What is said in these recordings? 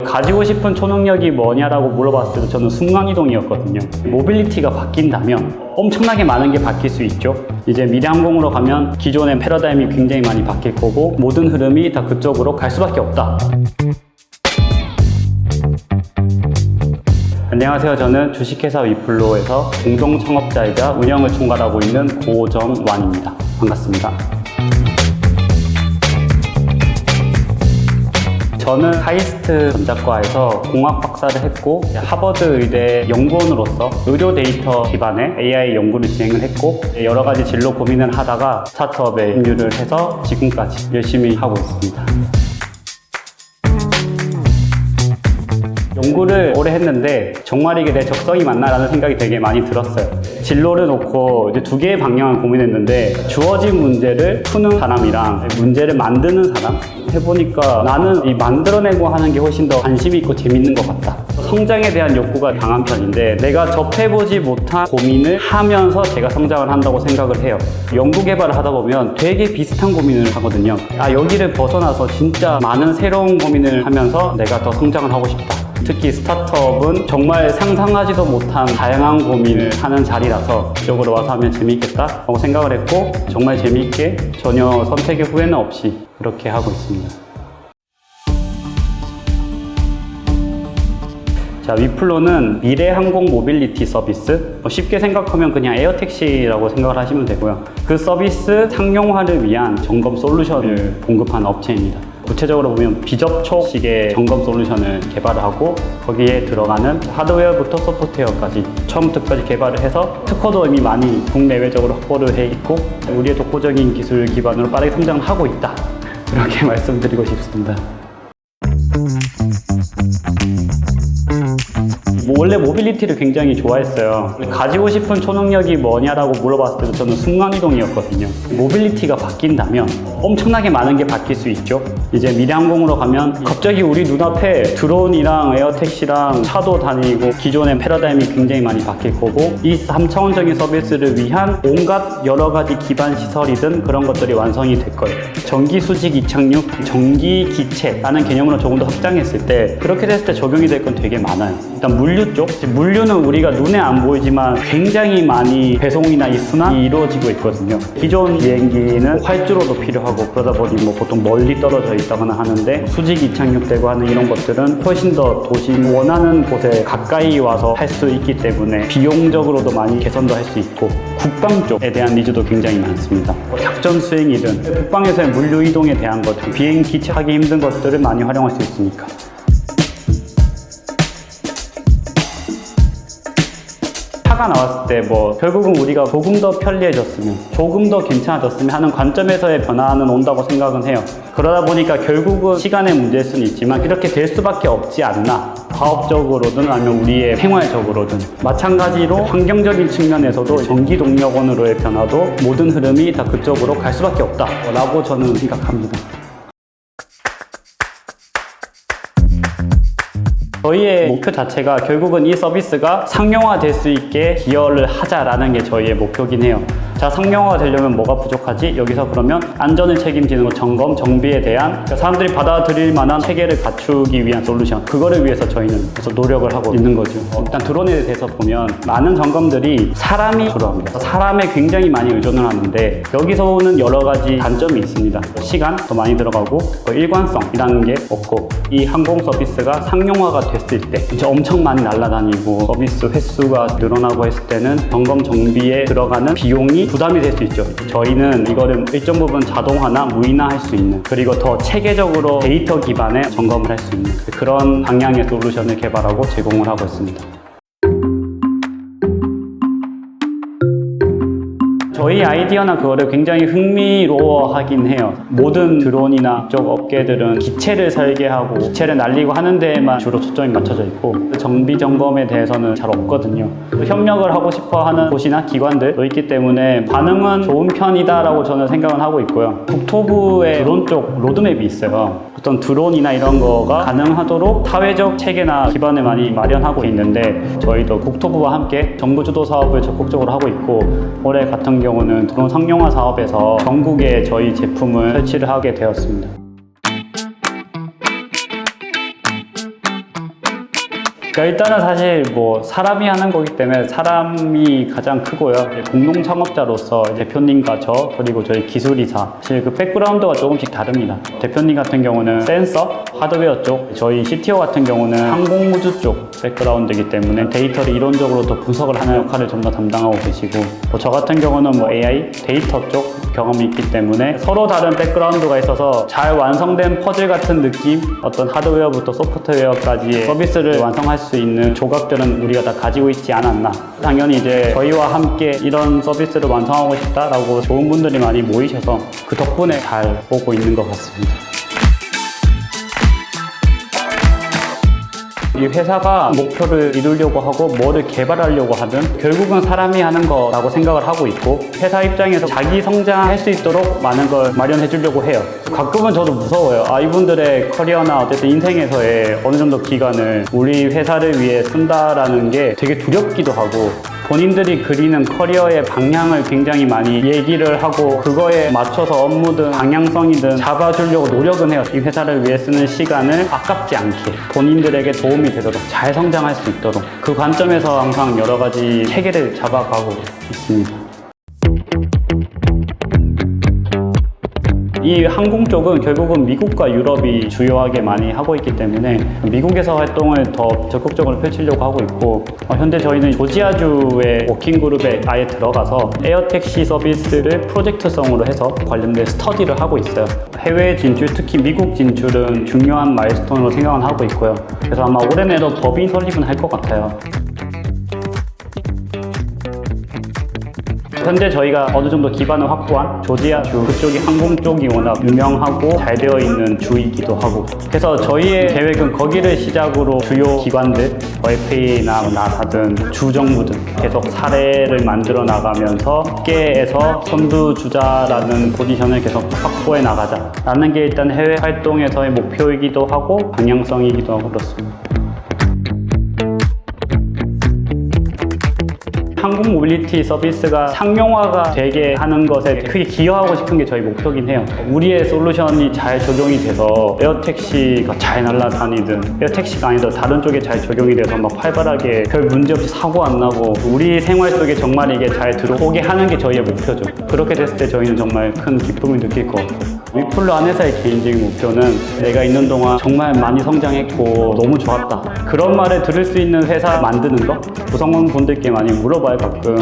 가지고 싶은 초능력이 뭐냐라고 물어봤을 때 저는 순간이동이었거든요. 모빌리티가 바뀐다면 엄청나게 많은 게 바뀔 수 있죠. 이제 미래항공으로 가면 기존의 패러다임이 굉장히 많이 바뀔 거고 모든 흐름이 다 그쪽으로 갈 수밖에 없다. 안녕하세요. 저는 주식회사 위플로에서 공동 창업자이자 운영을 총괄하고 있는 고정완입니다. 반갑습니다. 저는 카이스트 전자과에서 공학 박사를 했고 하버드 의대 연구원으로서 의료 데이터 기반의 AI 연구를 진행을 했고 여러 가지 진로 고민을 하다가 스타트업에 합류를 해서 지금까지 열심히 하고 있습니다. 연구를 오래 했는데 정말 이게 내 적성이 맞나라는 생각이 되게 많이 들었어요. 진로를 놓고 이제 두 개의 방향을 고민했는데 주어진 문제를 푸는 사람이랑 문제를 만드는 사람 해보니까 나는 이 만들어내고 하는 게 훨씬 더 관심이 있고 재밌는 것 같다. 성장에 대한 욕구가 강한 편인데 내가 접해보지 못한 고민을 하면서 제가 성장을 한다고 생각을 해요. 연구 개발을 하다 보면 되게 비슷한 고민을 하거든요. 여기를 벗어나서 진짜 많은 새로운 고민을 하면서 내가 더 성장을 하고 싶다. 특히 스타트업은 정말 상상하지도 못한 다양한 고민을 하는 자리라서 이쪽으로 와서 하면 재미있겠다 라고 생각을 했고 정말 재미있게 전혀 선택의 후회는 없이 그렇게 하고 있습니다. 자, 위플로는 미래항공 모빌리티 서비스, 쉽게 생각하면 그냥 에어택시라고 생각을 하시면 되고요. 그 서비스 상용화를 위한 점검 솔루션을 공급하는 업체입니다. 구체적으로 보면 비접촉식의 점검 솔루션을 개발을 하고 거기에 들어가는 하드웨어부터 소프트웨어까지 처음부터까지 개발을 해서 특허도 이미 많이 국내외적으로 확보를 해 있고 우리의 독보적인 기술 기반으로 빠르게 성장을 하고 있다. 이렇게 말씀드리고 싶습니다. 원래 모빌리티를 굉장히 좋아했어요. 가지고 싶은 초능력이 뭐냐라고 물어봤을 때도 저는 순간이동이었거든요. 모빌리티가 바뀐다면 엄청나게 많은 게 바뀔 수 있죠. 이제 미래항공으로 가면 갑자기 우리 눈앞에 드론이랑 에어택시랑 차도 다니고 기존의 패러다임이 굉장히 많이 바뀔 거고 이 3차원적인 서비스를 위한 온갖 여러 가지 기반 시설이든 그런 것들이 완성이 될 거예요. 전기 수직 이착륙, 전기 기체라는 개념으로 조금 더 확장했을 때 그렇게 됐을 때 적용이 될 건 되게 많아요. 일단 물류 쪽, 물류는 우리가 눈에 안 보이지만 굉장히 많이 배송이나 이 순환이 이루어지고 있거든요. 기존 비행기는 활주로도 필요하고 그러다 보니 보통 멀리 떨어져 있다거나 하는데 수직 이착륙되고 하는 이런 것들은 훨씬 더 도심 원하는 곳에 가까이 와서 할 수 있기 때문에 비용적으로도 많이 개선도 할 수 있고 국방 쪽에 대한 니즈도 굉장히 많습니다. 작전 수행이든 국방에서의 물류 이동에 대한 것, 비행 기체 하기 힘든 것들을 많이 활용할 수 있으니까. 차가 나왔을 때 결국은 우리가 조금 더 편리해졌으면 조금 더 괜찮아졌으면 하는 관점에서의 변화는 온다고 생각은 해요. 그러다 보니까 결국은 시간의 문제일 수는 있지만 이렇게 될 수밖에 없지 않나. 과업적으로든 아니면 우리의 생활적으로든 마찬가지로 환경적인 측면에서도 전기동력원으로의 변화도 모든 흐름이 다 그쪽으로 갈 수밖에 없다 라고 저는 생각합니다. 저희의 목표 자체가 결국은 이 서비스가 상용화될 수 있게 기여를 하자라는 게 저희의 목표긴 해요. 자, 상용화가 되려면 뭐가 부족하지? 여기서 그러면 안전을 책임지는 점검, 정비에 대한 사람들이 받아들일 만한 체계를 갖추기 위한 솔루션, 그거를 위해서 저희는 그래서 노력을 하고 있는 거죠. 일단 드론에 대해서 보면 많은 점검들이 사람이 주로 합니다. 사람에 굉장히 많이 의존을 하는데 여기서 오는 여러 가지 단점이 있습니다. 시간 더 많이 들어가고 일관성이라는 게 없고 이 항공 서비스가 상용화가 됐을 때 이제 엄청 많이 날아다니고 서비스 횟수가 늘어나고 했을 때는 점검 정비에 들어가는 비용이 부담이 될 수 있죠. 저희는 이거를 일정 부분 자동화나 무인화할 수 있는 그리고 더 체계적으로 데이터 기반의 점검을 할 수 있는 그런 방향의 솔루션을 개발하고 제공을 하고 있습니다. 저희 아이디어나 그거를 굉장히 흥미로워하긴 해요. 모든 드론이나 이쪽 업계들은 기체를 설계하고 기체를 날리고 하는 데에만 주로 초점이 맞춰져 있고 정비 점검에 대해서는 잘 없거든요. 협력을 하고 싶어 하는 곳이나 기관들도 있기 때문에 반응은 좋은 편이다라고 저는 생각은 하고 있고요. 국토부의 드론 쪽 로드맵이 있어요. 어떤 드론이나 이런 거가 가능하도록 사회적 체계나 기반을 많이 마련하고 있는데 저희도 국토부와 함께 정부 주도 사업을 적극적으로 하고 있고 올해 같은 경우는 드론 상용화 사업에서 전국에 저희 제품을 설치를 하게 되었습니다. 그러니까 일단은 사실 뭐 사람이 하는 거기 때문에 사람이 가장 크고요. 공동 창업자로서 대표님과 저 그리고 저희 기술이사 사실 그 백그라운드가 조금씩 다릅니다. 대표님 같은 경우는 센서, 하드웨어 쪽, 저희 CTO 같은 경우는 항공우주 쪽 백그라운드이기 때문에 데이터를 이론적으로 더 분석을 하는 역할을 좀 더 담당하고 계시고 저 같은 경우는 뭐 AI, 데이터 쪽 경험이 있기 때문에 서로 다른 백그라운드가 있어서 잘 완성된 퍼즐 같은 느낌, 어떤 하드웨어부터 소프트웨어까지의 서비스를 완성할 수 있는 조각들은 우리가 다 가지고 있지 않았나. 당연히 이제 저희와 함께 이런 서비스를 완성하고 싶다라고 좋은 분들이 많이 모이셔서 그 덕분에 잘 보고 있는 것 같습니다. 이 회사가 목표를 이루려고 하고 뭐를 개발하려고 하든 결국은 사람이 하는 거라고 생각을 하고 있고 회사 입장에서 자기 성장할 수 있도록 많은 걸 마련해 주려고 해요. 가끔은 저도 무서워요. 이분들의 커리어나 어쨌든 인생에서의 어느 정도 기간을 우리 회사를 위해 쓴다라는 게 되게 두렵기도 하고 본인들이 그리는 커리어의 방향을 굉장히 많이 얘기를 하고 그거에 맞춰서 업무든 방향성이든 잡아주려고 노력은 해요. 이 회사를 위해 쓰는 시간을 아깝지 않게 본인들에게 도움이 되도록 잘 성장할 수 있도록 그 관점에서 항상 여러 가지 체계를 잡아가고 있습니다. 이 항공 쪽은 결국은 미국과 유럽이 주요하게 많이 하고 있기 때문에 미국에서 활동을 더 적극적으로 펼치려고 하고 있고 현재 저희는 조지아주의 워킹그룹에 아예 들어가서 에어택시 서비스를 프로젝트성으로 해서 관련된 스터디를 하고 있어요. 해외 진출, 특히 미국 진출은 중요한 마일스톤으로 생각은 하고 있고요. 그래서 아마 올해 내로 법인 설립은 할 것 같아요. 현재 저희가 어느 정도 기반을 확보한 조지아주 그쪽이 항공 쪽이 워낙 유명하고 잘 되어 있는 주이기도 하고 그래서 저희의 계획은 거기를 시작으로 주요 기관들 FA나 나사든 주정부든 계속 사례를 만들어 나가면서 업계에서 선두주자라는 포지션을 계속 확보해 나가자라는 게 일단 해외 활동에서의 목표이기도 하고 방향성이기도 하고 그렇습니다. 항공 모빌리티 서비스가 상용화가 되게 하는 것에 크게 기여하고 싶은 게 저희 목표긴 해요. 우리의 솔루션이 잘 적용이 돼서 에어택시가 잘 날아다니든 에어택시가 아니더라도 다른 쪽에 잘 적용이 돼서 막 활발하게 별 문제 없이 사고 안 나고 우리 생활 속에 정말 이게 잘 들어오게 하는 게 저희의 목표죠. 그렇게 됐을 때 저희는 정말 큰 기쁨을 느낄 것 같아요. 위플로 안에서의 개인적인 목표는 내가 있는 동안 정말 많이 성장했고 너무 좋았다. 그런 말을 들을 수 있는 회사 만드는 거? 구성원분들께 많이 물어봐요. 가끔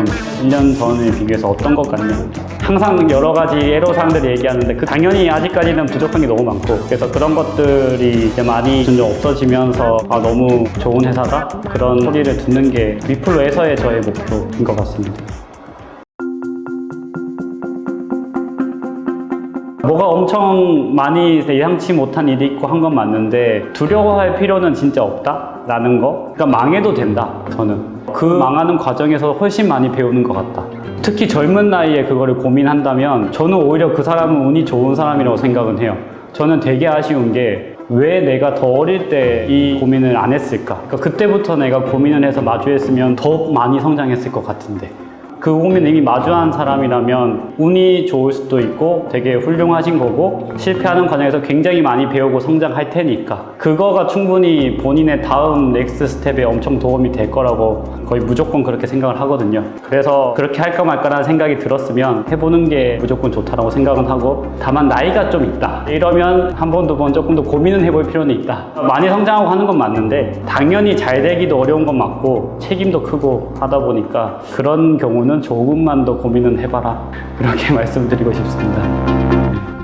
1년 전에 비교해서 어떤 것 같냐. 항상 여러 가지 애로사항들을 얘기하는데 당연히 아직까지는 부족한 게 너무 많고 그래서 그런 것들이 이제 많이 점점 없어지면서 너무 좋은 회사다? 그런 소리를 듣는 게 위플로에서의 저의 목표인 것 같습니다. 뭐가 엄청 많이 예상치 못한 일이 있고 한 건 맞는데 두려워할 필요는 진짜 없다라는 거. 그러니까 망해도 된다, 저는. 그 망하는 과정에서 훨씬 많이 배우는 것 같다. 특히 젊은 나이에 그거를 고민한다면 저는 오히려 그 사람은 운이 좋은 사람이라고 생각은 해요. 저는 되게 아쉬운 게 왜 내가 더 어릴 때 이 고민을 안 했을까? 그러니까 그때부터 내가 고민을 해서 마주했으면 더 많이 성장했을 것 같은데 그 고민을 이미 마주한 사람이라면 운이 좋을 수도 있고 되게 훌륭하신 거고 실패하는 과정에서 굉장히 많이 배우고 성장할 테니까 그거가 충분히 본인의 다음 넥스트 스텝에 엄청 도움이 될 거라고 거의 무조건 그렇게 생각을 하거든요. 그래서 그렇게 할까 말까라는 생각이 들었으면 해보는 게 무조건 좋다라고 생각은 하고 다만 나이가 좀 있다 이러면 한 번, 두 번 조금 더 고민은 해볼 필요는 있다. 많이 성장하고 하는 건 맞는데 당연히 잘 되기도 어려운 건 맞고 책임도 크고 하다 보니까 그런 경우는 조금만 더 고민은 해봐라 이렇게 말씀드리고 싶습니다.